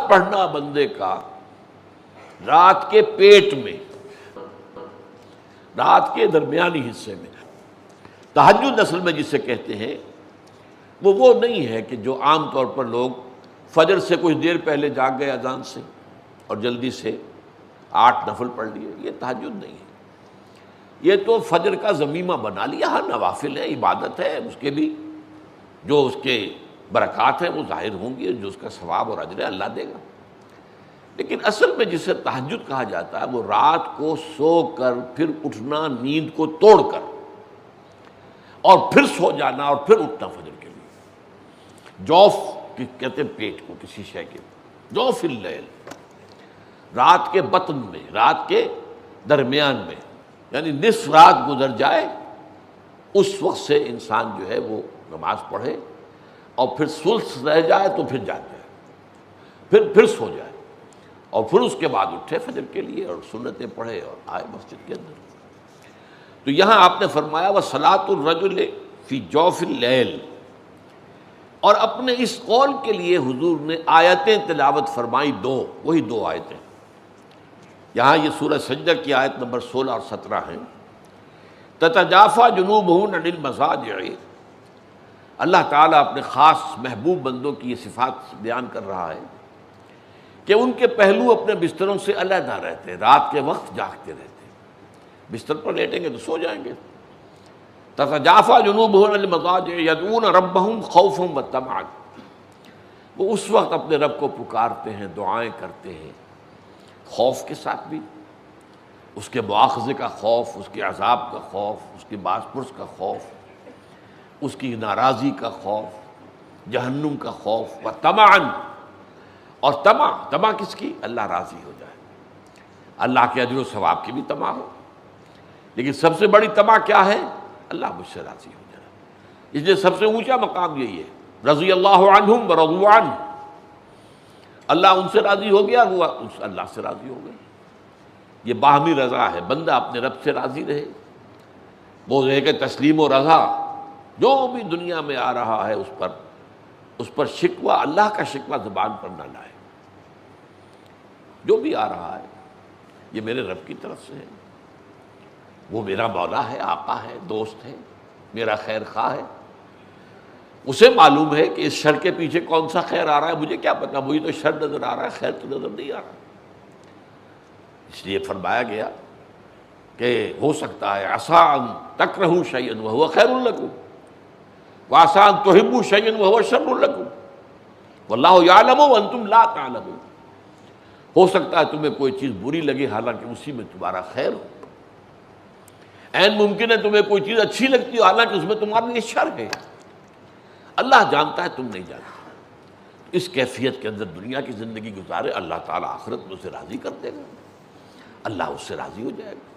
پڑھنا بندے کا رات کے پیٹ میں، رات کے درمیانی حصے میں۔ تہجد اصل میں جسے کہتے ہیں وہ نہیں ہے کہ جو عام طور پر لوگ فجر سے کچھ دیر پہلے جاگ گئے اذان سے اور جلدی سے 8 نفل پڑھ لیے، یہ تہجد نہیں ہے۔ یہ تو فجر کا ضمیمہ بنا لیا، ہاں نوافل ہے، عبادت ہے، اس کے بھی جو اس کے برکات ہیں وہ ظاہر ہوں گی، جو اس کا ثواب اور اجر ہے اللہ دے گا۔ لیکن اصل میں جسے تہجد کہا جاتا ہے وہ رات کو سو کر پھر اٹھنا نیند کو توڑ کر، اور پھر سو جانا اور پھر اٹھنا فجر کے لیے۔ جوف کہتے ہیں پیٹ کو، کسی شے کے جوف اللیل، رات کے بطن میں، رات کے درمیان میں، یعنی نصف رات گزر جائے اس وقت سے انسان جو ہے وہ نماز پڑھے، اور پھر ثلث رہ جائے تو پھر جاگ جائے، پھر سو جائے، اور پھر اس کے بعد اٹھے فجر کے لیے اور سنتیں پڑھے اور آئے مسجد کے اندر۔ تو یہاں آپ نے فرمایا وَصَلَاةُ الرَّجُلِ فِي جَوْفِ اللَّيْلِ، اور اپنے اس قول کے لیے حضور نے آیتیں تلاوت فرمائی، وہی دو آیتیں۔ یہاں یہ سورہ سجدہ کی آیت نمبر 16 اور 17 ہیں۔ تتجافی جنوبہم عن المضاجع، اللہ تعالیٰ اپنے خاص محبوب بندوں کی یہ صفات بیان کر رہا ہے کہ ان کے پہلو اپنے بستروں سے علیحدہ رہتے ہیں، رات کے وقت جاگتے رہتے ہیں، بستر پر لیٹیں گے تو سو جائیں گے۔ تتجافی جنوبہم عن المضاجع یدعون ربہم خوفا وطمعا، وہ اس وقت اپنے رب کو پکارتے ہیں، دعائیں کرتے ہیں، خوف کے ساتھ بھی، اس کے مواخذے کا خوف، اس کے عذاب کا خوف، اس کی باز پرس کا خوف، اس کی ناراضی کا خوف، جہنم کا خوف، و طمعا، اور طمع کس کی؟ اللہ راضی ہو جائے، اللہ کے اجر و ثواب کی بھی طمع ہو، لیکن سب سے بڑی طمع کیا ہے؟ اللہ مجھ سے راضی ہو جائے۔ اس لیے سب سے اونچا مقام یہی ہے، رضی اللہ عنہم ورضوا عنہ، اللہ ان سے راضی ہو گیا، وہ اللہ سے راضی ہو گئے۔ یہ باہمی رضا ہے، بندہ اپنے رب سے راضی رہے، وہ رہے کہ تسلیم و رضا، جو بھی دنیا میں آ رہا ہے اس پر شکوہ، اللہ کا شکوہ زبان پر نہ لائے۔ جو بھی آ رہا ہے یہ میرے رب کی طرف سے ہے، وہ میرا مولا ہے، آقا ہے، دوست ہے، میرا خیر خواہ ہے، اسے معلوم ہے کہ اس شر کے پیچھے کون سا خیر آ رہا ہے، مجھے کیا پتا، مجھے تو شر نظر آ رہا ہے، خیر تو نظر نہیں آ رہا۔ اس لیے فرمایا گیا کہ ہو سکتا ہے عسیٰ ان تکرہوا شیئا وہو خیر لکم، وعسیٰ ان تحبوا شیئا وہو شر لکم، واللہ یعلم وانتم لا تعلمون۔ ہو سکتا ہے تمہیں کوئی چیز بری لگے حالانکہ اسی میں تمہارا خیر ہو، عین ممکن ہے تمہیں کوئی چیز اچھی لگتی ہو حالانکہ اس میں تمہارے لیے شر ہے، اللہ جانتا ہے، تم نہیں جانتے۔ اس کیفیت کے اندر دنیا کی زندگی گزارے، اللہ تعالیٰ آخرت میں اسے راضی کر دے گا، اللہ اس سے راضی ہو جائے گا۔